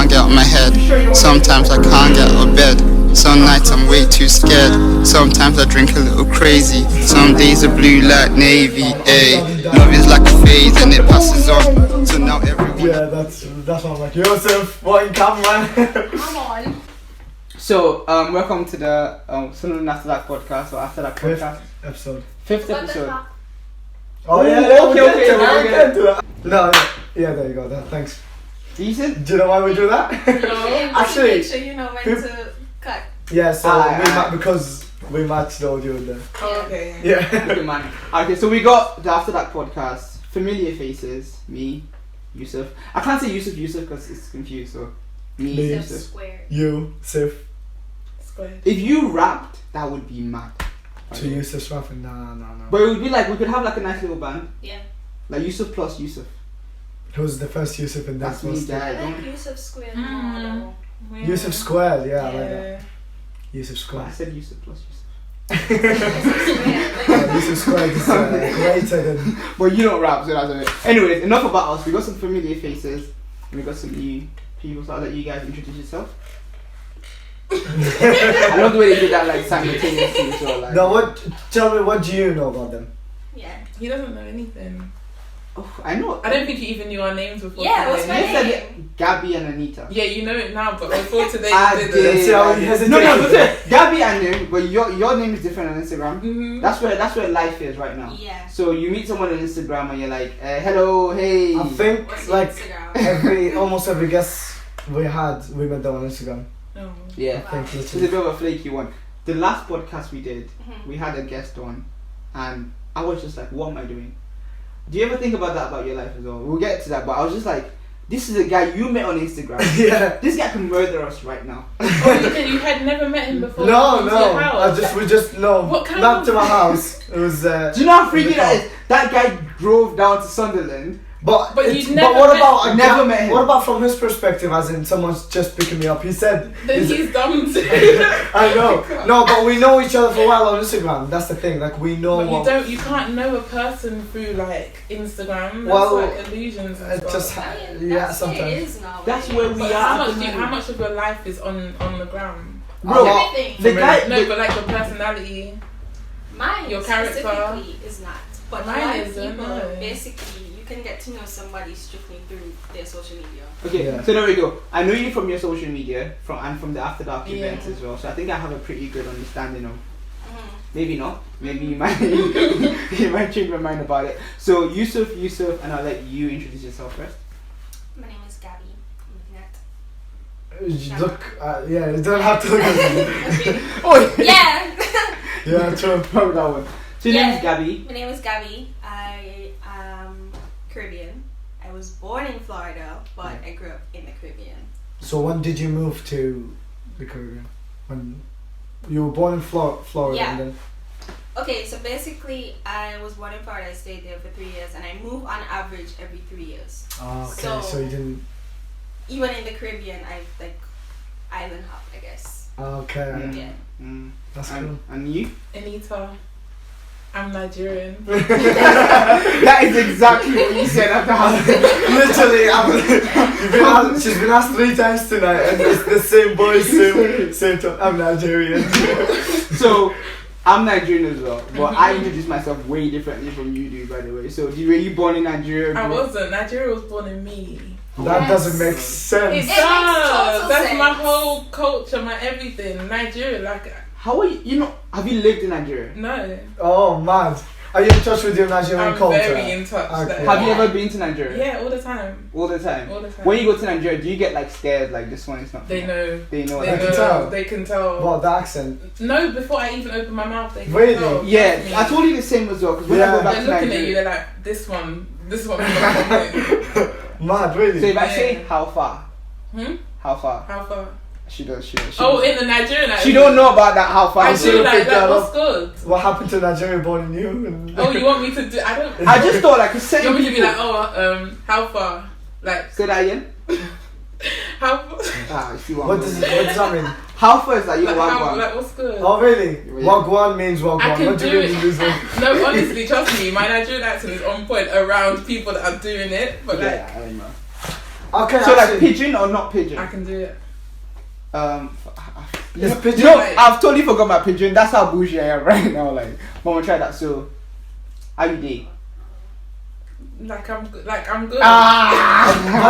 can't get out of my head. Sometimes I can't get out of bed. Some nights I'm way too scared. Sometimes I drink a little crazy. Some days are blue like navy. Love is like a phase and it passes on. So now everyone. Yeah, that's what I'm like. Joseph, what in camera? Come on. So, welcome to the AfterDark Podcast or AfterDark Podcast. Fifth episode. Oh yeah, okay. we can do that. No, yeah, there you go. Thanks. Decent? Do you know why we do that? No. Actually, make sure you know when to cut. Yeah, so because we matched the audio in there. Oh, okay. Yeah. Good man. Okay, so we got the AfterDark Podcast. Familiar faces. Me, Yusuf. I can't say Yusuf because it's confused. So me, Yusuf. Square. You, Sif. Square. If you rapped, that would be mad. So Yusuf's rapping? No. But it would be like we could have like a nice little band. Yeah. Like Yusuf plus Yusuf. Who's the first Yusuf in That's that? me, Was Dad. I like Yusuf Square more though. Yusuf Squared, yeah, I like that. Yusuf I Squared. said Yusuf plus Yusuf. Yeah, Yusuf Squared is greater than. But you don't rap, so that's it. Anyways, enough about us. We got some familiar faces and we got some new people. So I'll let you guys introduce yourself. I love the way they did that like simultaneously. So like. No, tell me, what do you know about them? Yeah. He doesn't know anything. Oh, I know. I don't think you even knew our names before Yeah, today. what's my You said name? it, Gabbi and Anita. Yeah, you know it now, but before today I you did. didn't. Let's see how he hesitates. No, but Gabbi I knew, but your name is different on Instagram. Mm-hmm. That's where life is right now. Yeah. So you meet someone on Instagram and you're like, hello, hey. I think What's like Instagram? almost every guest we met them on Instagram. No. Yeah. I think It's a bit of a flaky one. The last podcast we did, Mhm. we had a guest on, and I was just like, what am I doing? Do you ever think about that about your life as well? We'll get to that, but I was just like, this is a guy you met on Instagram. Yeah. This guy can murder us right now. Oh, you had never met him before? No. He came to your house? We just What kind not of- to my house. It was. Do you know how freaky that is? That guy drove down to Sunderland. But you'd never what met- about I never met him. What about from his perspective, as in someone's just picking me up? He said. Then he's dumb too. I know. No, but we know each other for a while on Instagram. That's the thing. Like we know. But you can't know a person through like Instagram. That's Well, like illusions and stuff. just I mean, yeah, that's sometimes. It is now. That's where we But are. how much of your life is on the gram? Bro, Everything. the guy. No, but like your personality. Mine your character. specifically is not. But Mine a lot of isn't, people, no. basically, you can get to know somebody strictly through their social media. Okay, Yeah. so there we go. I know you from your social media, from the AfterDark Yeah. events as well. So I think I have a pretty good understanding of. Mhm. Maybe not. Maybe you might you might change my mind about it. So Yusuf, and I'll let you introduce yourself first. My name is Gabby. I'm looking at. Look, yeah, you don't have to look at me. Oh Yeah. Yeah, true. Probably that one. So your name is Yeah. Gabbi. My name is Gabby. I am Caribbean. I was born in Florida, but I grew up in the Caribbean. So when did you move to the Caribbean? When you were born in Florida, Yeah. and then Okay, so basically, I was born in Florida. I stayed there for 3 years, and I move on average every 3 years. okay, so you didn't. Even in the Caribbean, I like island hop, I guess. Okay, Yeah. that's cool. And you? Anita. I'm Nigerian. That is exactly what you said at the house. Literally, she's been asked 3 times tonight, and it's the same voice, same time. I'm Nigerian. So I'm Nigerian as well, but I introduce myself way differently from you do, by the way. So were you born in Nigeria? I wasn't. Nigeria was born in me. That Yes. doesn't make sense. It makes does. total That's my sense. whole culture, my everything. Nigeria, like, How are you? You know? Have you lived in Nigeria? no. Oh, mad. Are you in touch with your Nigerian I'm culture? very in touch. Okay. Have you ever been to Nigeria? Yeah, all the time. All the time. All the time. When you go to Nigeria, do you get like scared? Like this one is not. They for me? know. They know. They like- can tell. They can tell. What, the accent? No, before I even open my mouth, they can Really? tell. Yeah, Trust me. I told you the same as well. Because when I Yeah. go back They're to looking at you. Nigeria, They're like, this one. How Mad, really? so if I say Yeah. how far, Hmm? how far, far? she does. Oh, in the Nigerian accent. She don't know about that. How far? I She do don't like pick that. that What's up. good? What happened to Nigeria born in you? And Oh, you want me to do? I don't. I just thought like You certain want me to be people. like, oh, how far? Like, Say that again. how far? Ah, I see what what I'm does doing. that mean? How far is that? You Like, want like, what's good? Oh, really? Yeah. Wagwan means I Wagwan. can What do do you mean it. this one? No, honestly, trust me, my Nigerian accent is on point around people that are doing it. But like, Yeah, I don't know. Okay, So like actually, pigeon or not pigeon? I can do it. it's pigeon. You know, I've totally forgot my pigeon. That's how bougie I am right now. Like, mama, try that. So, how you doing? Like I'm good. By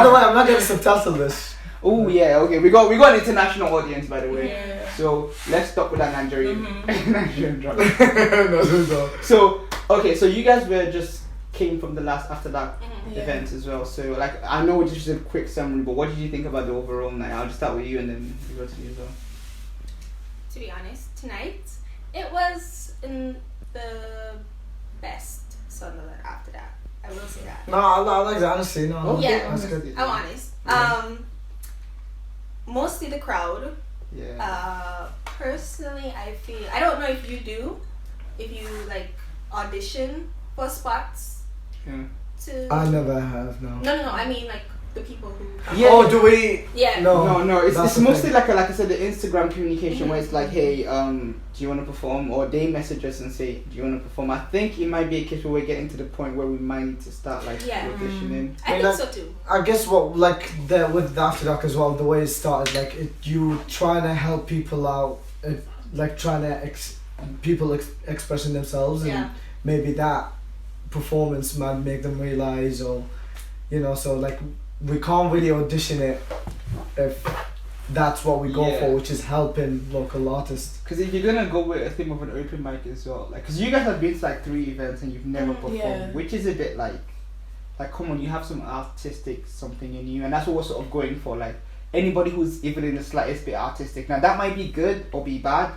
the way, I'm not gonna subtitle this. Oh yeah, okay. We got an international audience, by the way. Yeah. So let's stop with that Nigerian Nigerian drama. No. So okay, so you guys came from the last AfterDark Yeah. event as well. So like, I know it's just a quick summary, but what did you think about the overall night? I'll just start with you and then we go to you as well. To be honest, tonight it was in the best Sunderland after that. I will say that. No, I like the honesty. No, Okay, Yeah. that's good. I'm honest. Yeah. Mostly the crowd. Yeah. Personally, I feel I don't know if you do, if you like audition for spots Yeah. to. I never have. No. No. I mean like the people who. Yeah. Oh, do we? Yeah. No. It's That's the mostly thing. like I said, the Instagram communication where it's like, hey, do you want to perform? Or they message us and say, do you want to perform? I think it might be a case where we're getting to the point where we might need to start like Yeah. auditioning. I think so too. I guess with the AfterDark as well, the way it started, like you trying to help people out, like trying to expressing themselves, and Yeah. maybe that performance might make them realize, or so like we can't really audition it if that's what we go Yeah. for, which is helping local artists. Because if you're gonna go with a theme of an open mic as well, like, because you guys have been to like 3 events and you've never performed, Yeah. which is a bit like come on, you have some artistic something in you, and that's what we're sort of going for. Like anybody who's even in the slightest bit artistic. Now that might be good or be bad,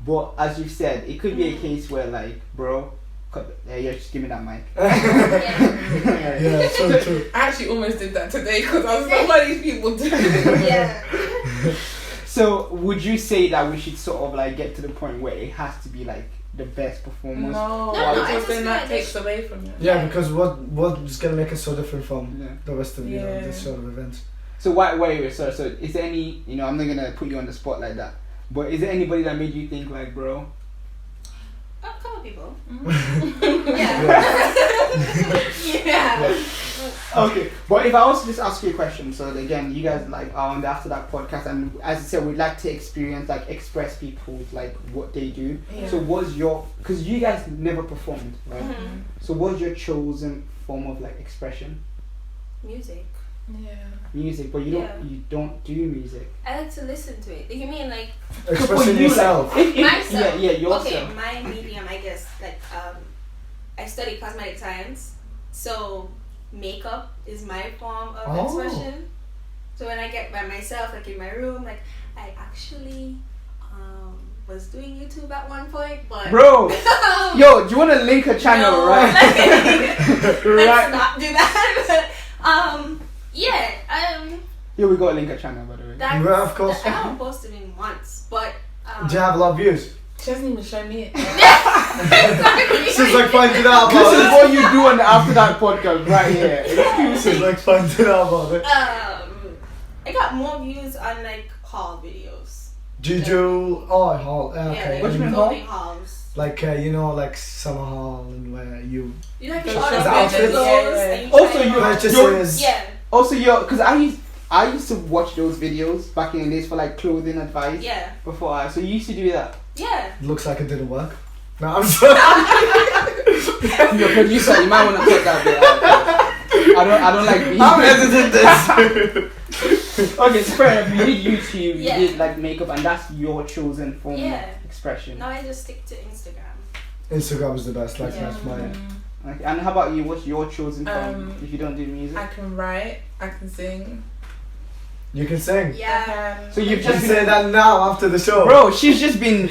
but as you said, it could be a case where like, bro, yeah, just give me that mic. Yeah. Yeah, true. I actually almost did that today because I was like, what are these people doing? Yeah. So would you say that we should sort of like get to the point where it has to be like the best performance? No, I because just then feel that like takes away from it. Yeah, because what's gonna make us so different from Yeah. the rest of this sort of events? So wait, so is there any, I'm not gonna put you on the spot like that, but is there anybody that made you think like, bro? A couple people. Mm-hmm. Yeah. Okay, but if I was to just ask you a question, so again, you guys like are on the AfterDark podcast, and as I said, we'd like to express people like what they do. Yeah. So because you guys never performed, right? Mhm. So what's your chosen form of like expression? Music. Yeah. Music, but you don't do music. I like to listen to it. You mean like Expressing you, yourself. Like, myself? yeah, yourself. Okay, my medium, I guess. Like I study cosmetic science, so makeup is my form of expression. So when I get by myself, like in my room, like I actually was doing YouTube at one point, but Bro, yo, do you want to link her channel, No. right? let's not do that. Yeah, Yeah, we got a link her channel, by the way. that's, Yeah, of course. I haven't posted in once, but Do you have a lot of views? She hasn't even shown me it. She's like finding out This about is it. what you do on the AfterDark podcast right here. She's like finding out about it. I got more views on like haul videos. Do you do haul? Yeah, Okay. like What do you mean clothing hauls. Like like summer haul and where you You like The all the shop. outfits, Yeah. and you Also, try you- on. purchases. Yeah. Also, because I used to watch those videos back in the days for like clothing advice. Yeah. Before so you used to do that. Yeah. Looks like it didn't work. No, I'm sorry. Your producer, you might want to cut that bit out. I don't like being. I'm editing this. Okay, so fair enough. You did YouTube, Yeah. you did like makeup, and that's your chosen form Yeah. of expression. Now I just stick to Instagram. Instagram is the best. Like Yeah. that's mine. Okay, and how about you? What's your chosen form if you don't do music? I can write, I can sing. You can sing. I Yeah. can. So you've Just just say that now after the show. Bro, she's just been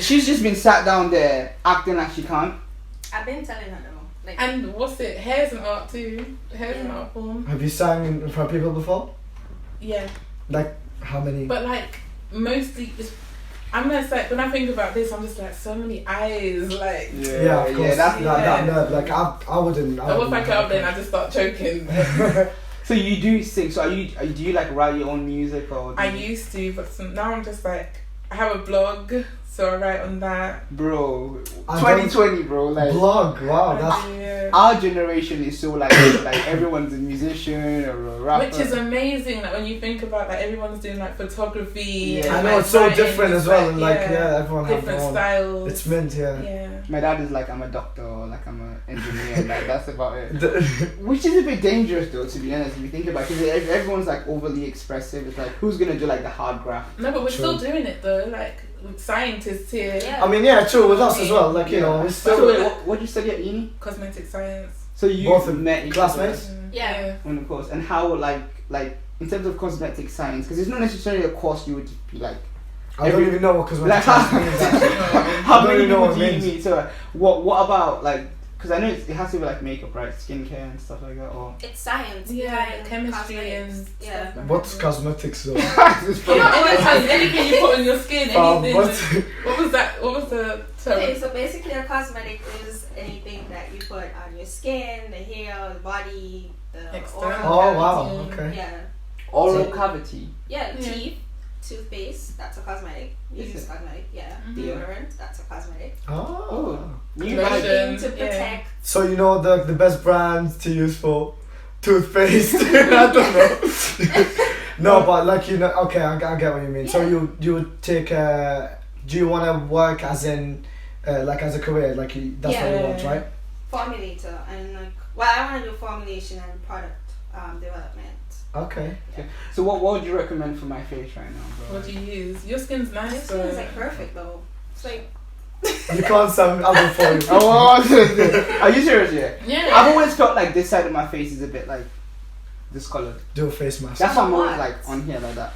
sat down there acting like she can't. I've been telling her though. Like And what's it? Hair's an art too. Hair's an Yeah. art form. Have you sang in front of people before? Yeah. Like how many? But like mostly just I'm just like when I think about this I'm just like so many eyes like Yeah, of course. that's that nerve. Like I wouldn't. I was like out there and I just start choking. So you do sing. So do you like write your own music or? I used to, but now I'm just like I have a blog, so I write on that. Bro, I 2020, bro. Like Blog, wow, that's Yeah. our generation is so like everyone's a musician or a rapper. Which is amazing, like when you think about like everyone's doing like photography. Yeah. I and, know like, it's so writing, different as well, and like yeah, everyone has their different own. styles. It's mint, yeah. Yeah. My dad is like, I'm a doctor or like I'm an engineer. And like that's about it. Which is a bit dangerous though, to be honest, if you think about it. Because if everyone's like overly expressive, it's like, who's gonna do like the hard graft? No, but we're True. still doing it though. Like with scientists here, Yeah. I mean, yeah, true with us as well. Like you know, we So still wait, what did you study at uni? cosmetic science. So you Both of met each classmates? other Yeah. on the course, and how like in terms of cosmetic science, because it's not necessarily a course you would be like. I don't even know what cosmetic Like science means. actually. How I don't many even know people what do it you means. meet? So what about like? Because I know it has to be like makeup, right? Skincare and stuff like that. Or It's science. Yeah, behind chemistry and cosmetics. stuff Yeah. like that. What's cosmetics though? You know, it has anything you put on your skin, anything. What? What was that? What was the term? Okay, so basically a cosmetic is anything that you put on your skin, the hair, the body, the External. oral Oh wow, cavity. okay. Yeah. oral So- cavity. Yeah, Yeah. teeth, toothpaste, that's a cosmetic. You Is use it? cosmetic, yeah. Mhm. Deodorant, that's a cosmetic. Oh. You Lotion. guys, Anything to yeah. protect. So you know the best brands to use for toothpaste? I don't know. No, but like you know, okay, I get what you mean. So Yeah. you would take do you want to work as in like as a career, like that's what you want, Yeah. right? Formulator and like, well, I want to do formulation and product development. Okay. so what would you recommend for my face right now, bro? What do you use? Your skin's This nice. one is though. like perfect though. It's like, You can't sound other for you. Oh, are you serious? Yeah. Yeah. I've always felt like this side of my face is a bit like discolored. Do a face mask. That's why I'm always What? like on here like that.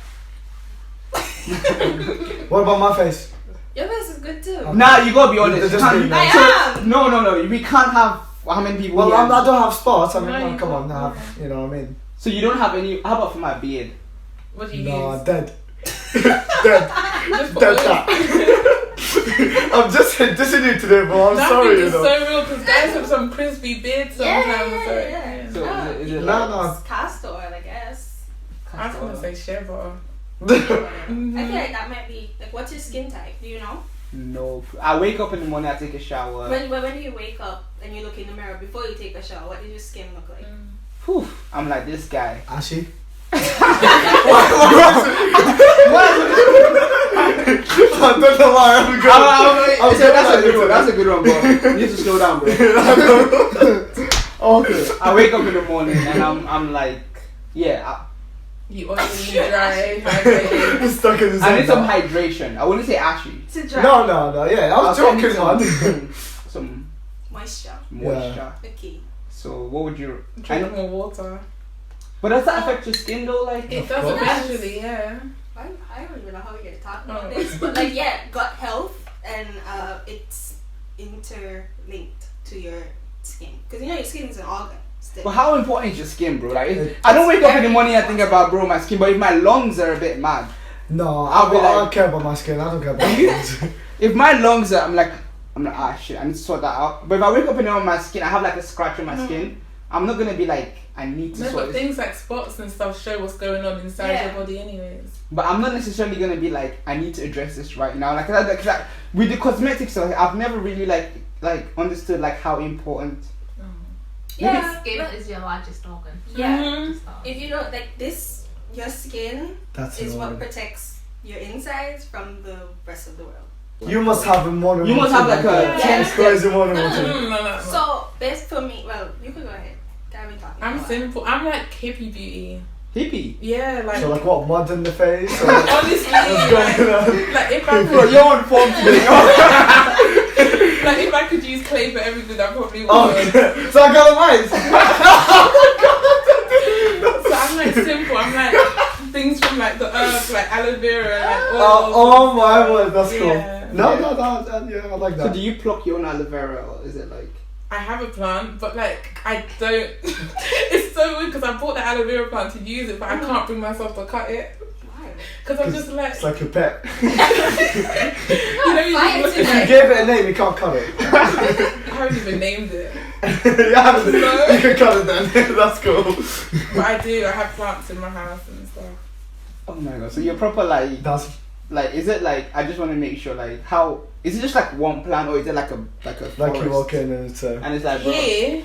What about my face? your face is good too. Okay. Nah, you gotta be honest. Just You can't- be nice. I am! No. We can't have how many people? Well, here? I don't have spots. I mean, No, you come on, don't. I have, you know what I mean? So you don't have any? How about for my beard? What do you No, use? dead. Dead. Just put Dead oil. that. I'm just dissing you today, bro. I'm That sorry, thing you is know. so real because guys have some crispy beards sometimes. so, Yeah. So No, is it No, like no. It's castor oil, I guess. I was gonna say shea butter. I feel like that might be like, what's your skin type? Do you know? No, I wake up in the morning, I take a shower. When do you wake up and you look in the mirror before you take a shower? What does your skin look like? Whew, I'm like this guy. Ashy? I don't know why I'm good. That's a good one. That's a good one, bro. You need to slow down, bro. Okay. I wake up in the morning and I'm like, yeah. You oily, dry, hydrated. Stuck in his I need head some now. hydration. I wouldn't say ashy. To dry. No, yeah, I was joking, man. Some Moisture. moisture. Okay. So what would you? I Drink know, more water. but does that affect your skin though? Like It does course. eventually, yeah. I don't even know how we're gonna talk about Oh. this, but like, yeah, gut health and it's interlinked to your skin, because you know your skin is an organ. Still. But how important is your skin, bro? Like, I don't wake up in the morning and think about, bro, my skin. But if my lungs are a bit mad, No, I'll be I like- don't care about my skin. I don't care about my skin. if my lungs are, I'm like, shit, I need to sort that out. But if I wake up in the morning, my skin, I have like a scratch on my skin. I'm not gonna be like, I need to No, sort but this. things like spots and stuff show what's going on inside Yeah. your body, anyways. But I'm not necessarily gonna be like, I need to address this right now. Like, 'cause I- with the cosmetics, stuff, I've never really like understood like how important. yeah, Skin but- is your largest organ. yeah. Mhm. If you don't like this, your skin That's is what annoying. protects your insides from the rest of the world. You must have a mono. You must have like a Yeah. 10 crazy mono. No. So best for me, well, you can go ahead. Gabby talking. I'm about it. simple. I'm like hippie beauty. hippie. Yeah, like So like what, mud in the face? Or honestly, what's going on? like if I Bro, could, you're on form today. like if I could use clay for everything, I probably would. Oh, okay. So I got a mice. So I'm like simple. I'm like things from like the earth, like aloe vera, like oils. Oh my word, that's cool. Yeah. No, Yeah. yeah, I like So that. do you pluck your own aloe vera or is it like? I have a plant, but like I don't. It's so weird because I bought the aloe vera plant to use it, but I can't bring myself to cut it Why? because I'm just like, It's like your pet. you know, you Fire just look If at you it. gave it a name, you can't cut it. I haven't even named it, Yeah, you can cut it then. That's cool. but I do. I have plants in my house and stuff. Oh my god! So you're proper like. That's like, is it like, I just want to make sure, like, how, is it just like one plant, or is it like a forest? Like you walk in and it's And it's like, bro, Here,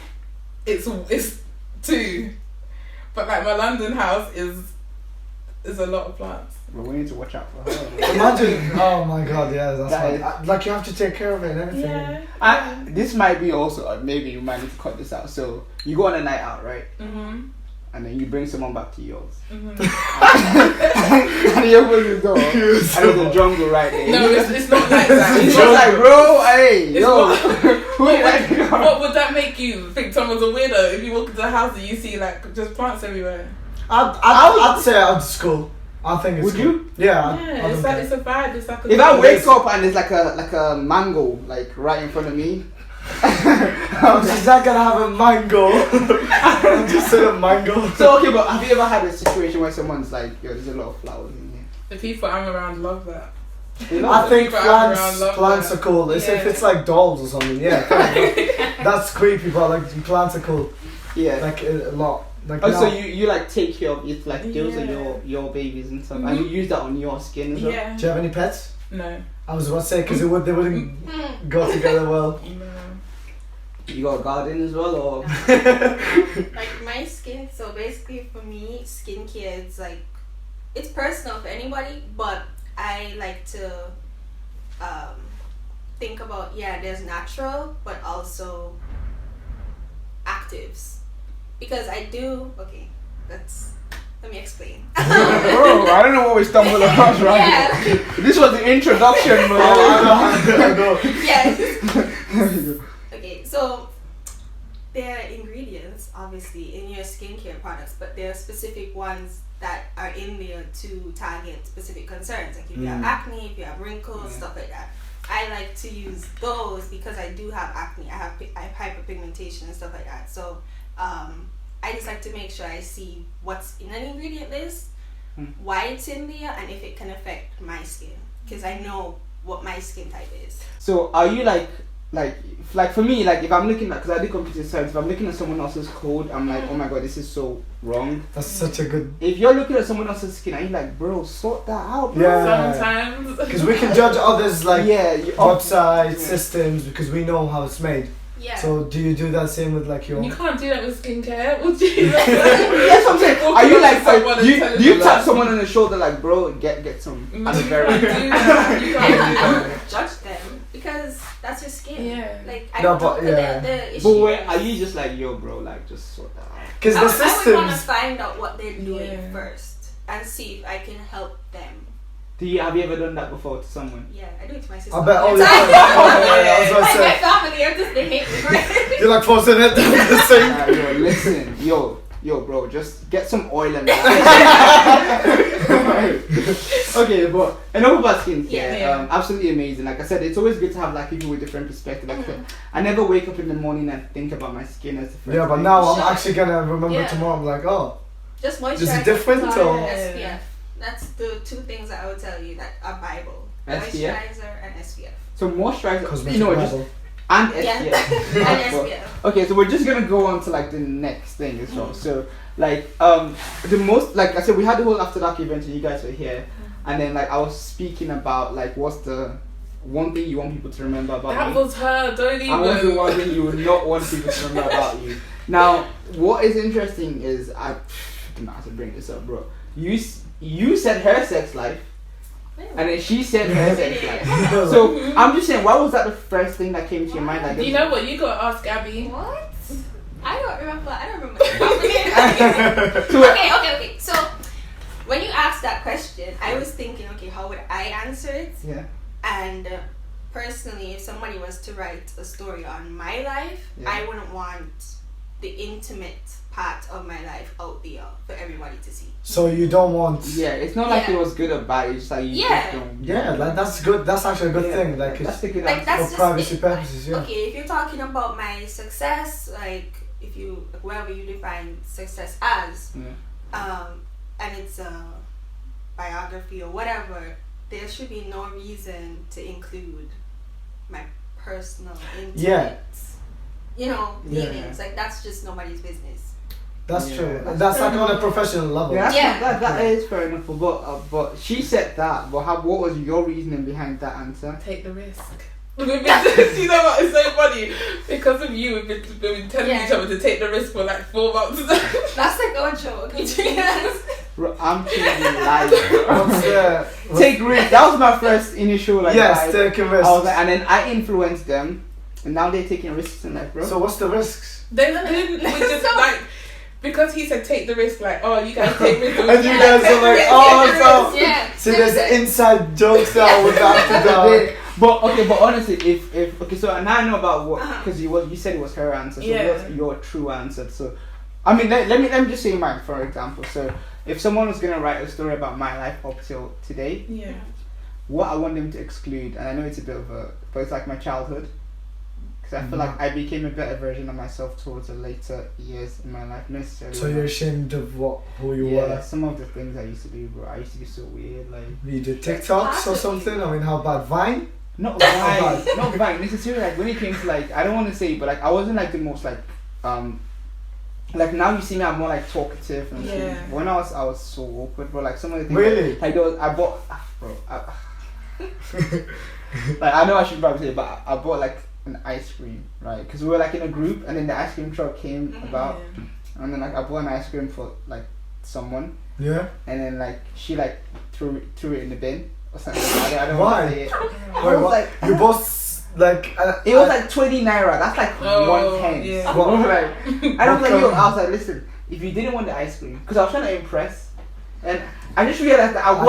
it's two, but like my London house is a lot of plants. bro, we need to watch out for her. imagine. Oh my god, yeah, that's That fine. Like you have to take care of it and everything. Yeah. This might be also, maybe you might need to cut this out. So you go on a night out, right? Mhm. And then you bring someone back to yours. Mhm. And you open the door, and there's a jungle right there. No, it's not like that. It's It's just not like, bro, hey, It's yo, not- who you like? What would that make you think someone's a weirdo if you walk into the house and you see like just plants everywhere? I'd say I'd school. I think it's Would cool. you? Yeah. I Yeah, don't it's like care. it's a vibe. It's like a If I vibe. wake up and there's like a mango like right in front of me, She's not gonna have a mango. Just said a mango. so okay, but have you ever had a situation where someone's like, yo, there's a lot of flowers in here? The people I'm around love that. You know? I think People around love plants that. are cool. It's if Yeah. it's like dolls or something, yeah. fair enough. That's creepy, but like plants are cool. Yeah. Like a lot. Like Oh, so now- you like take care of it, like those are Yeah. your babies and stuff, and you use that on your skin as well. Yeah. Do you have any pets? No. I was about to say because they wouldn't go together well. No. You got a garden as well, or Like my skin, so basically for me, skincare is like, it's personal for anybody, but I like to think about, there's natural, but also actives. Because I do, let me explain. bro, I don't know what we stumbled across, right? Yeah. This was the introduction, bro. I know. Yes. Okay, so there are ingredients, obviously, in your skincare products, but there are specific ones that are in there to target specific concerns. Like if you have acne, if you have wrinkles, stuff like that. I like to use those because I do have acne. I have hyperpigmentation and stuff like that. So I just like to make sure I see what's in an ingredient list, why it's in there, and if it can affect my skin. Because I know what my skin type is. So are you like for me, like if I'm looking at, because I do computer science, if I'm looking at someone else's code, I'm like, oh my god, this is so wrong. That's such a good. If you're looking at someone else's skin, are you like, bro, sort that out, bro? Yeah. Sometimes. Because we can judge others like Yeah, websites, systems, because we know how it's made. Yeah. So do you do that same with like your? You can't do that with skincare, would you? That's what I'm saying. Walking Are you up like, to someone and do telling you them tap that? someone on the shoulder like, bro, get some You aloe can't vera? do that. You I can't do don't that. judge them because that's your skin. Yeah. Like I No, don't but know yeah. the issue. But wait, are you just like, yo, bro, like just sort that out? Because I the would want to systems. find out what they're doing Yeah. first and see if I can help them. Have you ever done that before to someone? Yeah, I do it to my sister. I bet all all your the time. friends. I was about to Like my say. family, I'm just they hate me for it. You're like forcing it down the sink. Yo, listen, yo, bro, just get some oil and that. Okay, but enough about skincare. Yeah. Absolutely amazing. Like I said, it's always good to have like people with different perspectives. Like I said, I never wake up in the morning and think about my skin as the first Yeah, but thing. now I'm Sure. actually gonna remember Yeah. tomorrow. I'm like, oh, Just moisturize. Is it different and or- SPF. That's the two things that I would tell you that are Bible. SPF? Moisturizer and SPF. So moisturizer, cosmetic you know, just level. and Yeah. SPF. And But- SPF. Okay, so we're just gonna go on to like the next thing as well. So like the most, like I said, we had the whole AfterDark event and you guys were here, and then like I was speaking about like what's the one thing you want people to remember about That you. was her. Don't even. And what's the one thing you would not want people to remember about you. Now, what is interesting is I don't know how to bring this up, bro. You said her sex life, and then she said her sex life. So I'm just saying, why was that the first thing that came to your mind? Like, You know what? You gotta ask Gabby. What? I don't remember the So, okay. So when you asked that question, I was thinking, okay, how would I answer it? yeah. And personally, if somebody was to write a story on my life, Yeah. I wouldn't want the intimate part of my life out there for everybody to see. So you don't want. Yeah, it's not like Yeah. it was good or bad. It's just like you Yeah. just don't. Yeah, like, that's good. That's actually a good Yeah, thing. Like, that's it's the good Like answer. that's for just privacy it. purposes. Yeah. Okay, if you're talking about my success, like if you wherever you define success as, Yeah. and it's a biography or whatever, there should be no reason to include my personal intimate, Yeah. you know, Yeah. dealings. Like that's just nobody's business. That's Yeah, true. that's That's fair like on a enough. professional level. Yeah, Yeah. that is fair enough. But she said that. But what was your reasoning behind that answer? Take the risk. You know what? It's so funny because of you. We've been telling Yeah. each other to take the risk for like 4 months. That's like our joke. Bro, I'm changing lives, bro. What's Take risk. That was my first initial like. yes, vibe. taking risks. I was like, and then I influenced them, and now they're taking risks in life, bro. So what's the risks? Then we just like because he said take the risk. Like, oh, you guys take risks. And you guys are like, oh, so. Yeah. See, there's inside jokes now with AfterDark. But honestly, if okay, so now I know about what because you said it was her answer, so Yeah. what's your true answer? So, I mean, let me just say mine for example. So, if someone was gonna write a story about my life up till today, Yeah. what I want them to exclude, and I know it's a bit of but it's like my childhood, because I feel like I became a better version of myself towards the later years in my life. Necessarily. So you're ashamed of who you Yeah, were? some of the things I used to do, bro. I used to be so weird, like. You did TikToks or something? I mean, how bad? Vine? Not Vine, not Vine. Necessarily, like when it came to like, I don't want to say, but like I wasn't like the most like now you see me, I'm more like talkative and shit. Yeah. When I was so awkward, bro. Like some of the things, Really? like there was, I bought, like I know I should probably say, it, but I bought like an ice cream, right? Because we were like in a group, and then the ice cream truck came about, and then like I bought an ice cream for like someone, Yeah. and then like she like threw it in the bin or something. I don't Why? want to say it. I Wait, was what? like, You both like. it was like 20 naira. That's like Oh, 1 pence. yeah. I was like, I was like, Okay. yo, I was like, listen, if you didn't want the ice cream, because I was trying to impress, and I just realized that I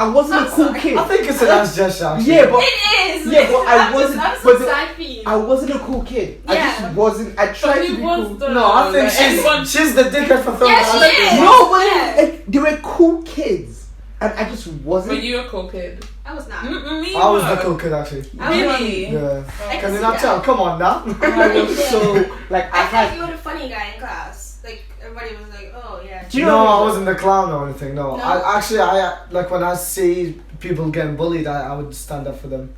wasn't a cool kid. I think it's a nice gesture. Actually. Yeah, but It is. yeah, but I wasn't. I'm But so the, sad for you. I wasn't a cool kid. I Yeah. just wasn't. I tried to who be was cool. the- No, I think Like, everyone- she's the dickhead for throwing Yeah, ice she cream. is. No, but Yeah. like, they were cool kids, and I just wasn't. Were you a cool kid? I was not. Me. I was the cool kid actually. Really? Yeah. I Can you see not that. tell? Come on now. I was so like I I feel like had. you were the funny guy in class. Like everybody was like, oh yeah. Do you No, know I wasn't the clown or anything. No, No? I actually like when I see people getting bullied, I would stand up for them.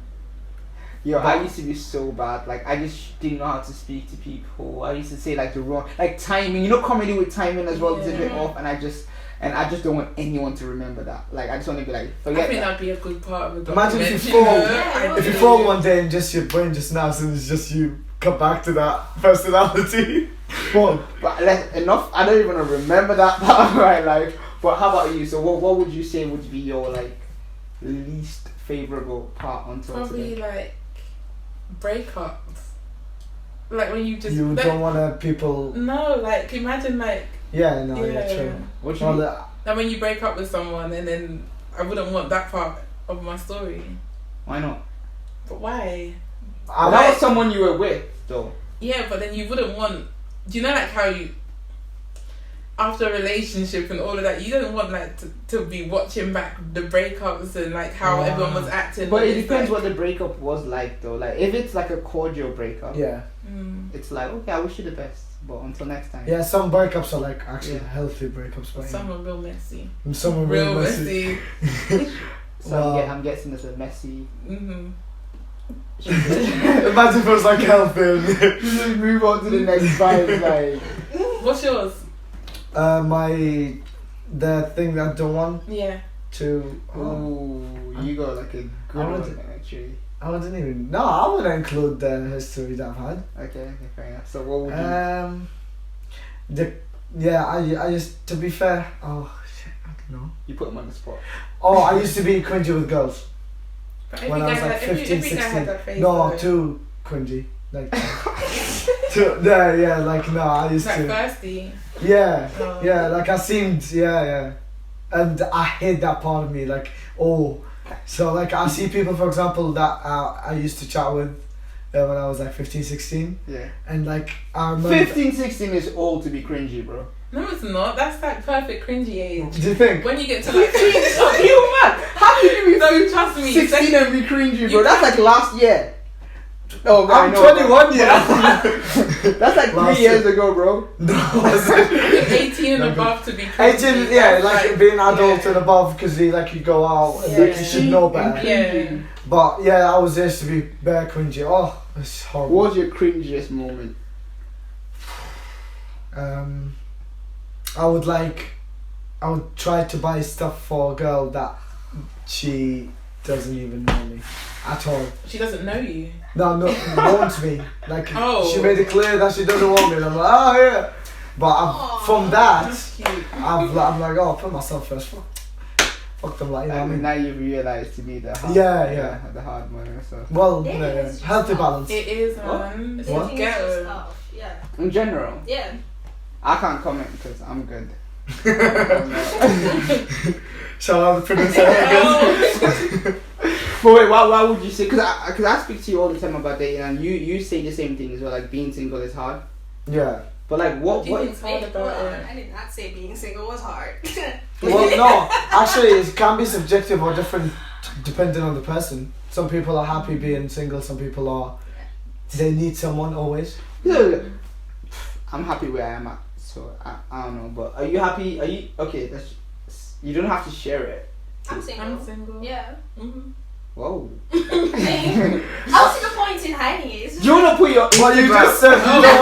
Yo, I used to be so bad. Like I just didn't know how to speak to people. I used to say like the wrong, like timing. You know, comedy with timing as well is a bit Yeah. off, and I just don't want anyone to remember that. Like I just want to be like, I forget think that. that'd be a good part of the Imagine if document, you fall. know? Yeah, If you Yeah. fall one day and just your brain just snaps and it's just you come back to that personality. But enough. I don't even remember that part of my life. But how about you? So what would you say would be your like least favorable part until Probably today? like breakups. Like when you just You like, don't want people. no, like imagine like Yeah, no, yeah, true. What you Well, mean? like when you break up with someone and then I wouldn't want that part of my story. Why not? But why? That was someone you were with, though. Yeah, but then you wouldn't want. Do you know like how you after a relationship and all of that, you don't want like to be watching back the breakups and like how everyone was acting. But it It's depends like, what the breakup was like, though. Like if it's like a cordial breakup, Yeah, it's like okay, I wish you the best, but until next time. yeah. Some breakups are like actually Yeah. healthy breakups, but some are real messy. some are Real really messy. messy. So Wow. I'm guessing it's a messy. Mm-hmm. Imagine if it was like healthy. Just move on to the next vibe, like. What's yours? The thing that I don't want Yeah. to. Ooh, you got like a good I one want actually. I wouldn't even. No, I wouldn't include the history that I've had. Okay, fair enough. So what would you? I used to be fair. Oh shit, I don't know. You put them on the spot. Oh, I used to be cringy with girls But when I was like 15, every guy 16. had that phase. No, though. too cringy. Like, yeah, like no, I used Like to. thirsty. Yeah, Oh. yeah, like I seemed, yeah. And I hate that part of me, like, oh. So, like, I see people, for example, that I used to chat with when I was like 15, 16. Yeah. And, like, I remember. 15, 16 is old to be cringy, bro. No, it's not. That's like perfect cringy age. Do you think? When you get to like, Are you mad? How can you be no, trust me. 16 and be cringy, bro? You That's like last year. Oh, God, I'm I know, 21 years. That's like Last 3 years ago, bro. No, You're 18 and No, above to be cringy. 18, yeah, That's like being adult and above, because you go out and like, you should know better. Yeah. But yeah, I was used to be bare cringy. Oh, it's horrible. What was your cringiest moment? I would try to buy stuff for a girl that she doesn't even know me at all. She doesn't know you. No, wants me. Like, she made it clear that she doesn't want me. And I'm like, oh yeah. But from that, That's cute. I'm like, oh, put myself first. Fuck them, like, you know what I mean? Now you realise to be the hard, the hard one. So. Well, Dating no, is just healthy tough. balance. It is, man. It's What? Dating is just ghetto. tough. Yeah. In general, Yeah. I can't comment because I'm good. Shall I produce it again? But wait, why would you say? Because I speak to you all the time about dating, and you say the same thing as well. Like being single is hard. Yeah. But like, what? Do you think it's hard about it? I did not say being single was hard. Well, no. Actually, it can be subjective or different depending on the person. Some people are happy being single. Some people are. They need someone always. Yeah. I'm happy where I am at, so I don't know. But are you happy? Are you okay? You don't have to share it. I'm single. I'm single. Yeah. Mm-hmm. Whoa. I don't see the point in hiding it. Do you want to put your Well, you Instagram- just said you don't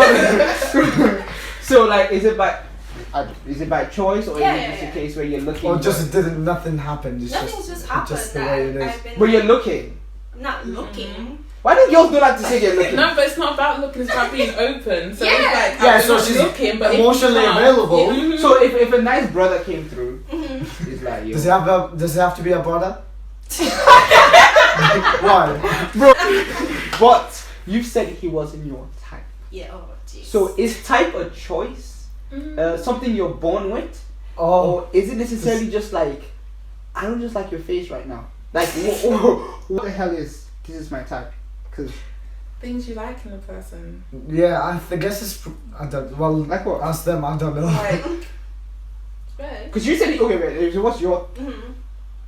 want to. So like, is it by choice or is it just a case where you're looking? Or just nothing happened. It's Nothing's just happened. just the way it is. I've been But you're looking. not looking. Why do girls don't like to say they're looking? No, but it's not about looking, it's about being open. So Yeah. it's like, Yeah, I'm so not she's looking, but emotionally if you can't- available. Yeah, mhm. So if a nice brother came through, it's like yo. Does it have to be a brother? Why? Bro, but you said he wasn't your type. Yeah. Oh, jeez. So is type a choice? Something you're born with? Oh, Or is it necessarily just like, I don't just like your face right now? Like, what the hell is, this is my type? Because, Things you like in a person. yeah. I guess it's. I don't. Well, like what? ask them. I don't know. Like Right. Because you said, okay, wait, so what's your,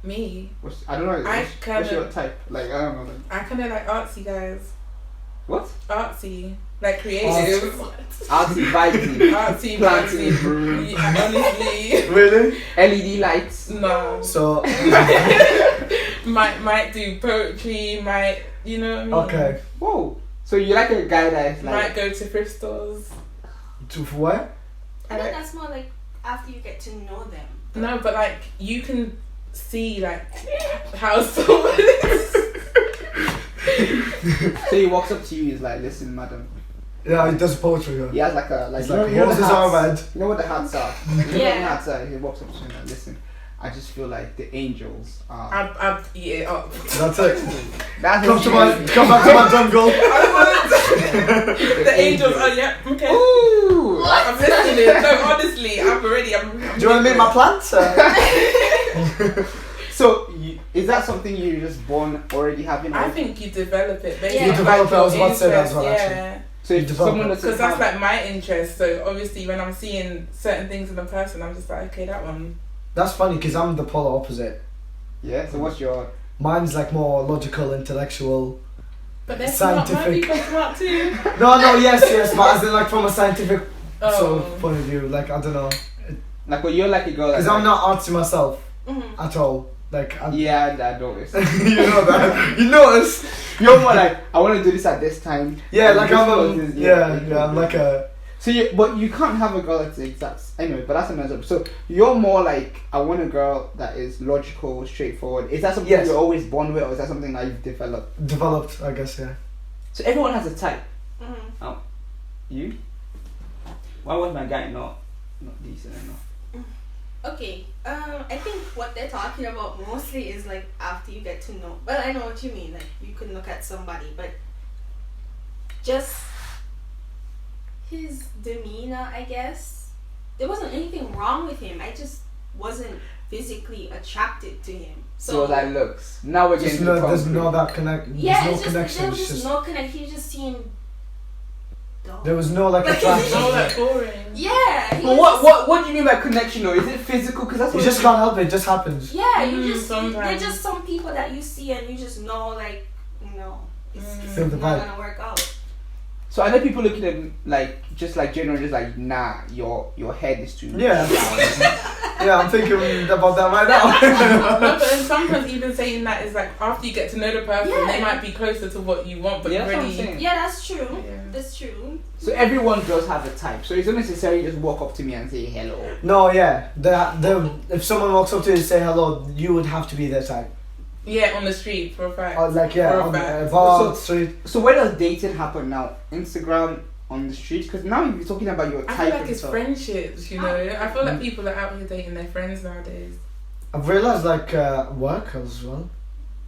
me. I don't know, I what's kinda- your type? Like, I don't know. Like, I kinda like artsy guys. what? Artsy. Like creative. Artsy, vibey, Artsy, planting, fancy. Honestly. Really? LED lights. No. So Might do poetry, might, you know what I mean? okay. Whoa. So you like a guy that's Might like, go to thrift stores. To where? I think that's more like after you get to know them. No, but like you can see like how someone is. so he walks up to you, he's like, listen, madam. Yeah, he does poetry. He Yeah. has like a, like, It's you know, like you know the roses are hats? red. You know what the hats are? You know what the Yeah. hats are? He walks up to you and like, listen, I just feel like the angels are. I'd eat it up. That's it. That's Come back to my jungle. The angels. Oh yeah. Okay. Ooh. I'm listening. No, honestly, I'm ready. I'm Do you want to meet my plants? So, is that something you're just born already having? I think you develop it. Based Yeah. on, You develop it, I was your about to say that as well, interest, actually. yeah. so. you If develop someone it. doesn't Because that's have- like my interest. So obviously, when I'm seeing certain things in a person, I'm just like, okay, that one. That's funny because I'm the polar opposite. yeah. So what's your? Mine's like more logical, intellectual. But they're smart. My Scientific. people smart too. No, yes, but as in like from a scientific Oh. sort of point of view, like I don't know, Like, well, you're like a girl. because That's I'm not artsy myself Mm-hmm. at all. Like Yeah, I noticed. you know that. You notice. You're more like, I want to do this at this time. Yeah, And like this I'm was a, this- yeah, I'm like a. So but you can't have a girl that's the exact. Anyway, but that's another. So you're more like, I want a girl that is logical, straightforward. Is that something Yes. you're always born with, or is that something that you've developed? Developed, I guess, yeah. So everyone has a type. Mm-hmm. You? Why was my guy not decent enough? Okay. I think what they're talking about mostly is like after you get to know. Well, I know what you mean. Like you can look at somebody, but just his demeanor, I guess. There wasn't anything wrong with him. I just wasn't physically attracted to him. So that looks. Now we're Just getting no, to there's concrete. no that connect. Yeah, There's it's no just connection. there was It's just just no connect. He just seemed dumb. there was no like Like, attraction. Oh, like boring. Yeah. he But was what do you mean by connection though? Is it physical? Because that's You what just can't help it. It just happens. Yeah, you Mm, just sometimes. they're just some people that you see and you just know like it's Feel the not vibe. gonna work out. So I know people looking at him like just like general, just like nah, your head is too. Yeah. Yeah, I'm thinking about that right now. No, but then sometimes even saying that is like after you get to know the person, Yeah. they might be closer to what you want, but Yeah, that's what I'm really. saying. Yeah, that's true. Yeah. That's true. So everyone does have a type. So it's not necessarily just walk up to me and say hello. No, yeah. If someone walks up to you and say hello, you would have to be their type. Yeah, on the street for a fact. Or like, yeah, For a on fact. a bar, So- street. So where does dating happen now? Instagram, on the streets? Because now you're talking about your I type feel like and it's stuff. friendships, you know. I feel like people are out here dating their friends nowadays. I've realised like work as well.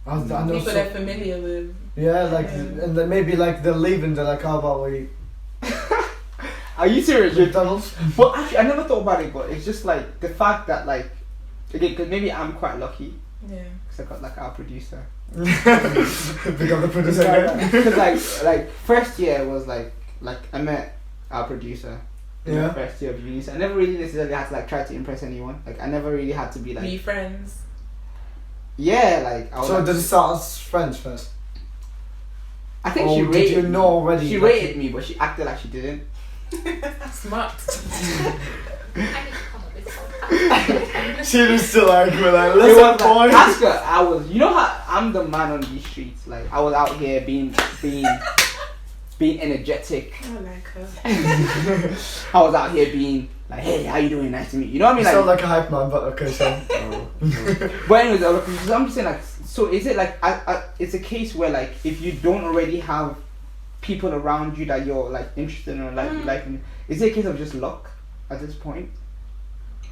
I know People so, they're familiar with. yeah, like, Yeah. and then maybe like they're leaving, they're like, how about we Are you serious? You're- McDonald's? But actually, I never thought about it. But it's just like the fact that like, again, because maybe I'm quite lucky Yeah. because I got like our producer. Become the producer again. Because like first year was like I met our producer. In Yeah. the first year of uni, so I never really necessarily had to like try to impress anyone. Like I never really had to be like, Be friends. yeah, like I was. So like, did it start as friends first? I think Or she did rated. you know already? She like, rated me, but she acted like she didn't. Smart. She was still like, we're like, It listen, was like, boy. ask her. I was. You know how I'm the man on these streets. Like I was out here being energetic. I like her. I was out here being like, hey, how you doing? Nice to meet you. You know what I You mean? sound Like, like a hype man, but okay, so. but anyways, I'm just saying like, so is it like, it's a case where like, if you don't already have people around you that you're like interested in or like liking, is it a case of just luck at this point?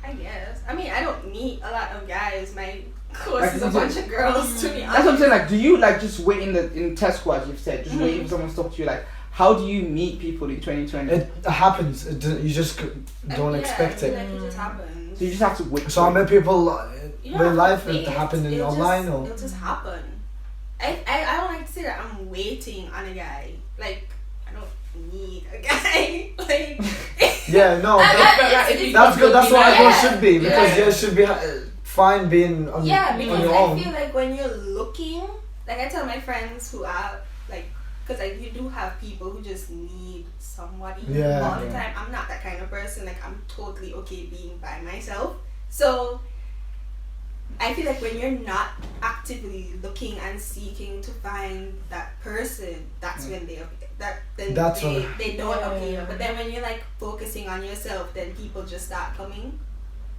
I guess. I mean, I don't meet a lot of guys. My course Like, is a bunch of girls, to be That's what I'm honest. saying. Like, do you like just wait in Tesco as you've said, just waiting for someone to talk to you? Like, how do you meet people in 2020? It happens. You just don't Yeah, expect I it. feel like it just happens. So you just have to wait. So I met people You in don't real have life. to It wait. happened in It'll online just, or. It'll just happen. I don't like to say that I'm waiting on a guy. Like, I don't need a guy. Like, Yeah, no. That's good. That's what everyone should be because Yeah. you should be fine being on, yeah, on because your I own. feel like when you're looking, like I tell my friends who are like, because like you do have people who just need somebody Yeah. all the time. I'm not that kind of person. Like I'm totally okay being by myself. So I feel like when you're not actively looking and seeking to find that person, that's when they That's when- they don't appear. Yeah. But then when you're like focusing on yourself, then people just start coming.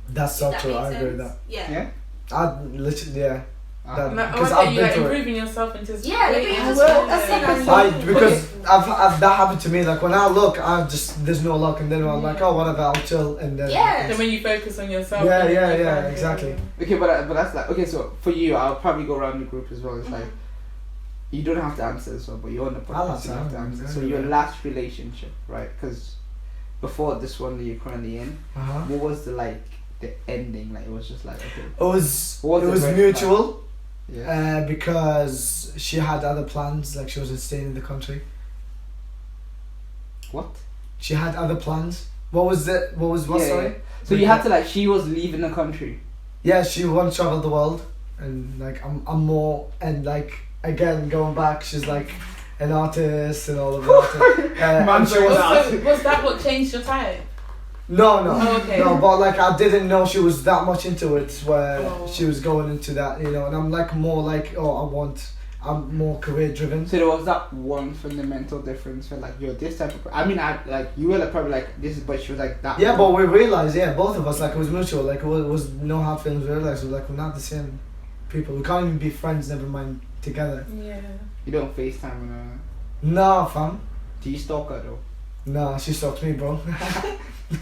That's so That true. makes I agree with sense? that. Yeah. Yeah. I literally, yeah. That- Like, because I I've like you been like through it. improving yourself and just Yeah, like wait, you're I just will. focusing on you. Because I've that happened to me. Like when I look, there's no luck, and then I'm like, oh whatever, I'll chill, and then Yeah. Then when you focus on yourself. Yeah, then yeah, you yeah, find it. exactly. Okay, but that's like, okay. So for you, I'll probably go around the group as well. It's like you don't have to answer this one, but you're on the I'll podcast. You have to answer. answer. So your last relationship, right? Because before this one that you're currently in, what was the ending? Like it was just like okay. It was What it was was the red mutual. Yeah. Because she had other plans, like she wasn't staying in the country. What? She had other plans. What was it? What was what? Yeah, Sorry. yeah. So you had to like she was leaving the country. Yeah, she wants to travel the world, and like I'm more, and like again going back, she's like an artist and all of that. And she was, So was that what changed your type? no, Oh, okay. no, but like I didn't know she was that much into it, where Oh. she was going into that, you know. And I'm like more like, I'm more career driven. So there was that one fundamental difference for like you're this type of. I mean, you were like probably like this, but she was like that. Yeah, but we realized, both of us, like it was mutual, like it was no hard feelings. We realized we're not the same people. We can't even be friends, never mind together. Yeah. You don't FaceTime on her. No, fam. Do you stalk her though? No, she stalked me, bro. She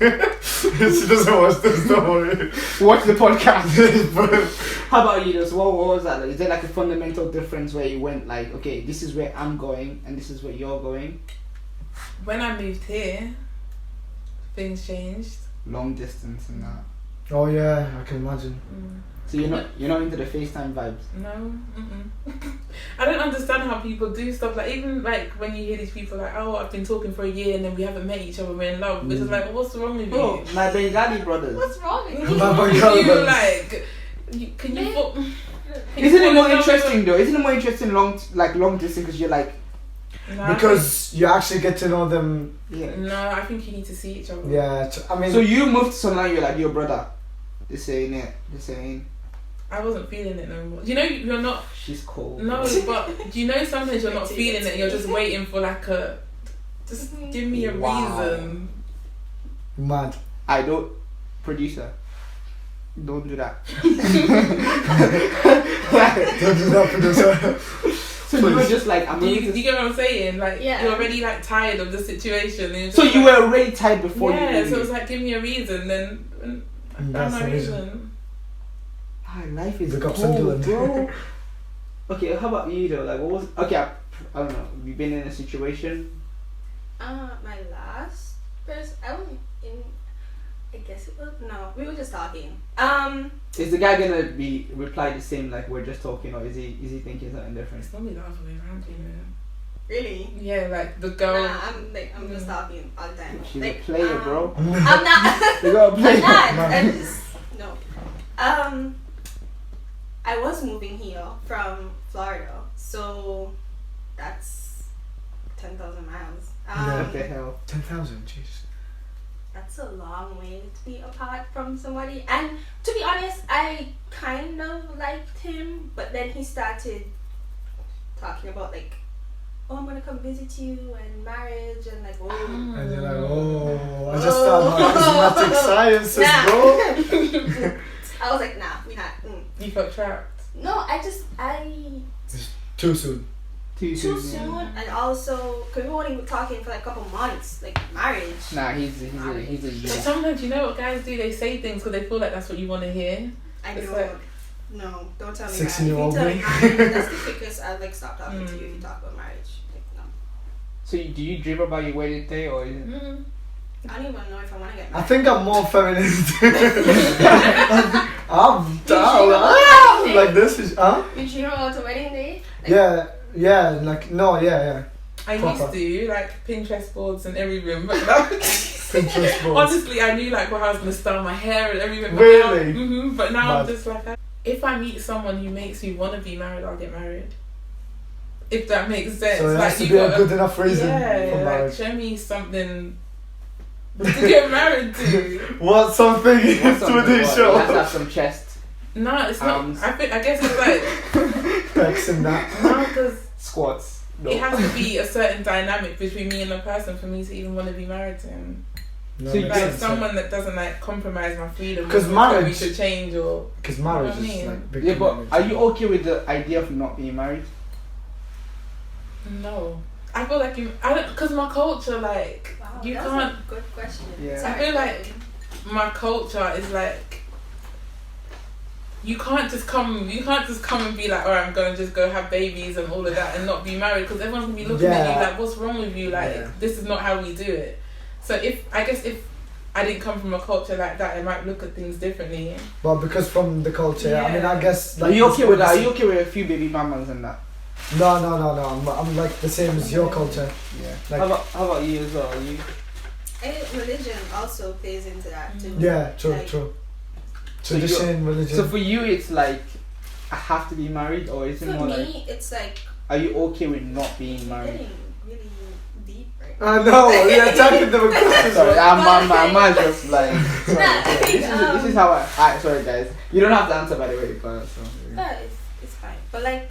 doesn't watch this, don't worry. Watch the podcast. How about you though? So what was that? Like, is there like a fundamental difference where you went like, okay, this is where I'm going and this is where you're going? When I moved here, things changed. Long distance and that. Oh yeah, I can imagine. So you're not into the FaceTime vibes. No, I don't understand how people do stuff. Like even like when you hear these people like, oh, I've been talking for a year and then we haven't met each other, we're in love. It's just like, what's wrong with Bro, you? my Bengali brothers. What's wrong with My you? Bengali You brothers. like, can you? Isn't it more fall in love with interesting though? Isn't it more interesting long distance because you're like, them? No, Because you actually get to know them. yeah. no, I think you need to see each other. Yeah, I mean. So you moved to Somalia, you're like your brother. This ain't it. This ain't. I wasn't feeling it no more. You know, you're not. She's cold. No, but you know, sometimes you're not feeling it. You're just waiting for like a. Just give me a reason. Mad. I don't. Producer. Don't do that. Don't do that, producer. So you were just like, Do you get what I'm saying? Like, Yeah. you're already like tired of the situation. And so you were already tired before you. Yeah, so it was like, give me a reason. Then And that's that's my the reason. reason. Life is Look up cold, Sunderland. bro. Okay, how about you though? Like, what was? Okay, I don't know. Have you been in a situation? My last person, I was in. I guess it was no. We were just talking. Is the guy gonna be reply the same like we're just talking, or is he thinking something different? It's normally the other way around, you know. Really? Yeah, like the girl. Nah, I'm just talking all the time. She's Like, a player, bro. I'm not. You got a player. I'm not. I'm just no. I was moving here from Florida, so that's 10,000 miles. What the hell? 10,000, jeez. That's a long way to be apart from somebody. And to be honest, I kind of liked him, but then he started talking about like, oh, I'm gonna come visit you and marriage and like, oh. And you're like, oh, I just thought my cosmetic sciences, bro. I was like, nah, we not. You felt trapped. No, I Too soon. too Yeah. soon, and also because we were only talking for like a couple months, like marriage. Nah, he's a But year. sometimes you know what guys do? They say things because they feel like that's what you want to hear. I It's know. like- No, don't tell me 16-year-old that. If me. you tell me marriage, that's the quickest I'd like stop talking to you if you talk about marriage. Like, no. So do you dream about your wedding day, or is it? I don't even know if I want to get I married. think I'm more feminist. I'm down. Like this is, huh? You dream about a wedding day? Like, Yeah, like, no, yeah. I Proper. used to like Pinterest boards in every room, but now, Pinterest boards. honestly, I knew like what I was gonna style my hair and everything. Really? But now I'm Mad. just like, if I meet someone who makes me want to be married, I'll get married. If that makes sense. So it like has to you be a gotta- good enough reason Yeah, for like marriage. show me something to get married to. What something What's on to the this wall? show? You have to have some chest, No, it's not. Arms. I guess it's like Pecs and that. no, because squats. No. it has to be a certain dynamic between me and the person for me to even want to be married to him. No, So you makes Like sense, someone that doesn't like compromise my freedom. 'Cause or we marriage- should change or. Because marriage You know what I is mean? like big Yeah, but commitment. are you okay with the idea of not being married? No, I feel like because my culture like wow, you that's can't. a good question. Yeah. Sorry. I feel like my culture is like you can't just come and be like, alright, I'm gonna just go have babies and all of that and not be married, because everyone's gonna be looking at you Yeah. like, what's wrong with you? Like, Yeah. this is not how we do it. So if I didn't come from a culture like that, I might look at things differently. But because from the culture, I mean, Yeah. I guess. Are you okay with that? Are this- you okay with a few baby mamas and that? No. I'm like the same as your culture. Yeah. Like- how about you as well? Are you? Religion also plays into that too. Yeah, true. So you're- Tradition, religion. So for you, it's like I have to be married, or is it For more like me, it's like are you okay with not being married? getting really deep right I know. You're attacking them with questions. Sorry, right? I'm just like. Sorry, Nah, I sorry. think, This is how I. Sorry, guys. You don't have to answer, by the way. But, so. No, it's fine. But like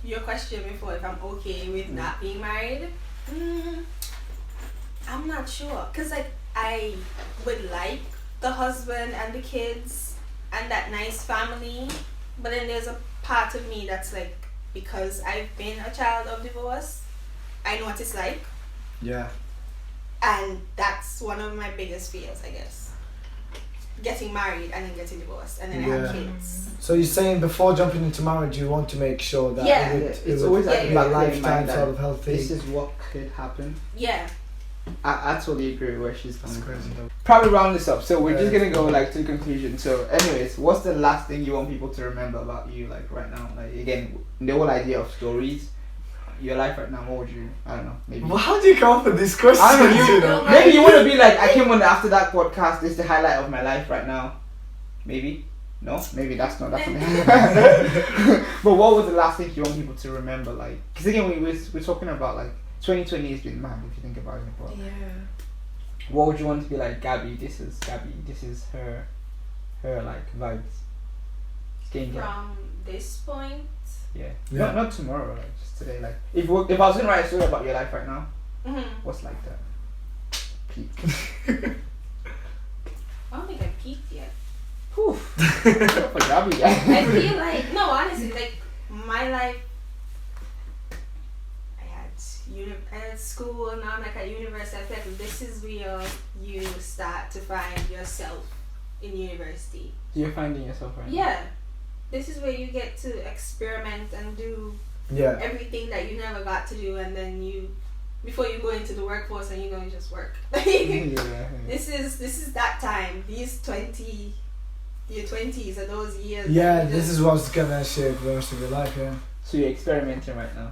your question before, if I'm okay with not being married, I'm not sure. Cause like I would like the husband and the kids and that nice family, but then there's a part of me that's like, because I've been a child of divorce, I know what it's like, Yeah. and that's one of my biggest fears, I guess. Getting married and then getting divorced and then I have Yeah. kids. So you're saying before jumping into marriage, you want to make sure that Yeah. It's always like be a back in lifetime mind that sort of healthy. This is what could happen. Yeah. I totally agree with where she's That's coming crazy from. though. Probably round this up. So we're just Yeah. gonna go like to the conclusion. So, anyways, what's the last thing you want people to remember about you, like right now? Like again, the whole idea of stories. Your life right now. What would you? I don't know. Maybe. Well, how do you come up with these questions? I don't know. you know? Maybe you want to be like, I came on the AfterDark podcast. This is the highlight of my life right now. Maybe. No, maybe that's not. That's not. But what was the last thing you want people to remember? Like, because again, we're talking about like 2020 has been mad if you think about it. But Yeah. what would you want to be like, Gabby? This is Gabby. This is her her like vibes? Skincare. From this point, Yeah. Yeah. Not tomorrow. Like just today. Like if I was gonna write a story about your life right now, what's like the peak? I don't think I peaked yet. Whew. For Gabbi, yeah. I feel like, no, honestly, like, my life, I had school, now I'm like at university. I feel like this is where you start to find yourself in university. You're finding yourself right now. Yeah. This is where you get to experiment and do everything that you never got to do, and then before you go into the workforce and you just work. This is that time. Your 20s are those years. Yeah, this is what's gonna shape the rest of your life. Yeah. So you're experimenting right now.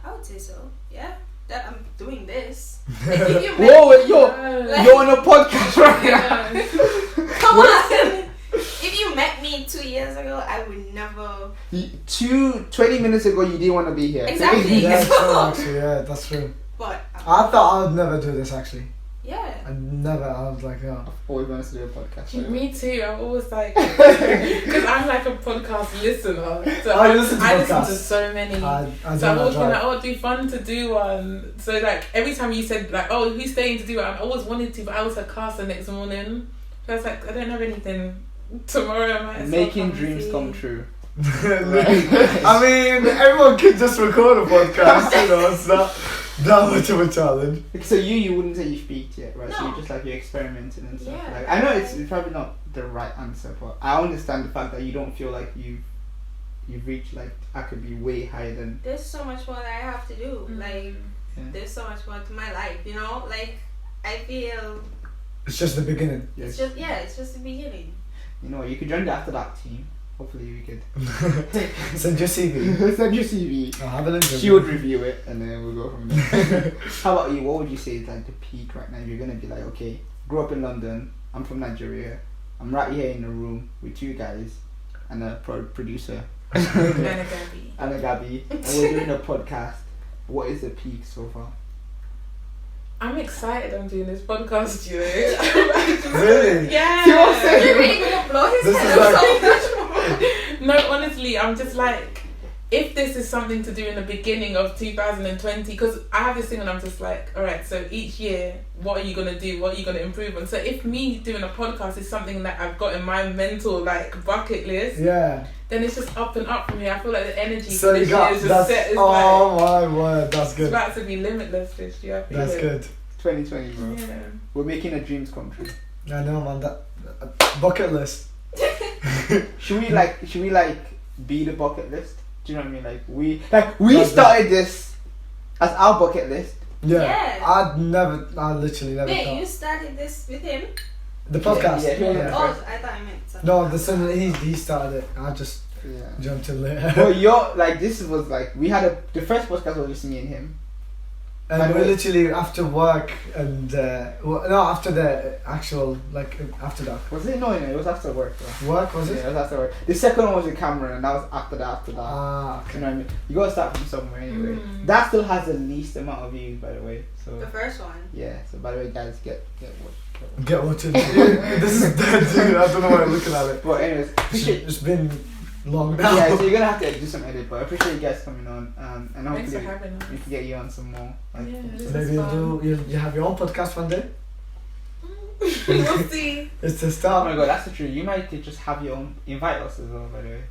I would say so. Yeah. That I'm doing this. Like, if you Whoa, met, you're on a podcast right now. come on. If you met me 2 years ago, I would never. 20 minutes ago, you didn't want to be here. Exactly. Yeah, that's true. Actually, yeah, that's true. But I thought I would never do this. Actually, yeah. I was like, oh. Always wanted to do a podcast. Me too. I'm always like, because I'm like a podcast listener. So I listen to I listen podcasts. to so many. I So I've always been drive. like, oh, it'd be fun to do one. So like every time you said like, oh, who's staying to do it, I always wanted to, but I was at class the next morning. So I was like, I don't have anything tomorrow. I might as well Making come dreams see. come true. I mean, everyone can just record a podcast. It's not that much of a challenge. So you wouldn't say you've peaked yet, right? So No. you're just like you're experimenting and stuff. Yeah. Like I know it's probably not the right answer, but I understand the fact that you don't feel like you've reached like I could be way higher than. There's so much more that I have to do. Like, Yeah. there's so much more to my life. Like, I feel It's just the beginning. it's just the beginning. You know, you could join the AfterDark team. Hopefully we could. Send your CV. Send your CV. I'll have an interview. She would review it and then we'll go from there. How about you? What would you say is like the peak right now? You're gonna be like, okay, grew up in London. I'm from Nigeria. I'm right here in a room with two guys and a producer And a Gabbi. and a Gabbi, and we're doing a podcast. What is the peak so far? I'm excited I'm doing this podcast, you know. Really? Yeah. See what I'm saying? You're really gonna blow his This head is up like- so much more. No, honestly, I'm just like, if this is something to do in the beginning of 2020, because I have this thing and I'm just like, all right, so each year, what are you going to do? What are you going to improve on? So if me doing a podcast is something that I've got in my mental, like, bucket list, Yeah. then it's just up and up for me. I feel like the energy So for you this got year is just that's. set. It's Oh my word, that's it's good. about to be limitless this year. I feel That's it. good. 2020, bro. Yeah. We're making our dreams come true. I know, man. That bucket list. Should we like be the bucket list? Do you know what I mean? We That's started this as our bucket list. Yeah. Yeah. I literally never Wait, thought. you started this with him? The podcast. Yeah. Yeah. Oh, I thought I meant something. No, the son he started it. I just Yeah. jumped in later. Well, you're like this was like we had the first podcast was just me and him. By And the we way- literally after work and after the actual after that Was it? No, it was after work. Bro. work was Yeah, it? it was after work. The second one was the camera, and that was after that. Ah, You know what I mean? You gotta start from somewhere anyway. Mm. That still has the least amount of views, by the way. So The first one. yeah. So by the way, guys, get what. get watching. This is dead, dude. I don't know why I'm looking at it. But anyways, appreciate. It's been long now. Yeah, so you're gonna have to do some edit, but I appreciate you guys coming on, and Thanks for hopefully having us. we can get you on some more. Like, Yeah, this Maybe is you'll fun. you have your own podcast one day. We'll see. It's the oh my start. god, that's the truth. You might could just have your own. Invite us as well, by the way.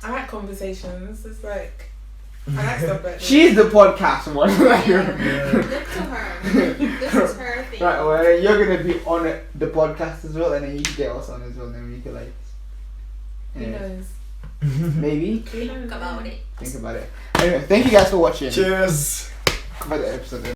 I like conversations. It's like, I like stuff like this. She's the podcast one. Like, Yeah. Look to her. This is her thing. right, well, you're gonna be on the podcast as well, and then you can get us on as well, and then we could like. Who Yeah, knows? maybe Who knows? Think about it. think about it. Anyway, thank you guys for watching. Cheers. For the episode.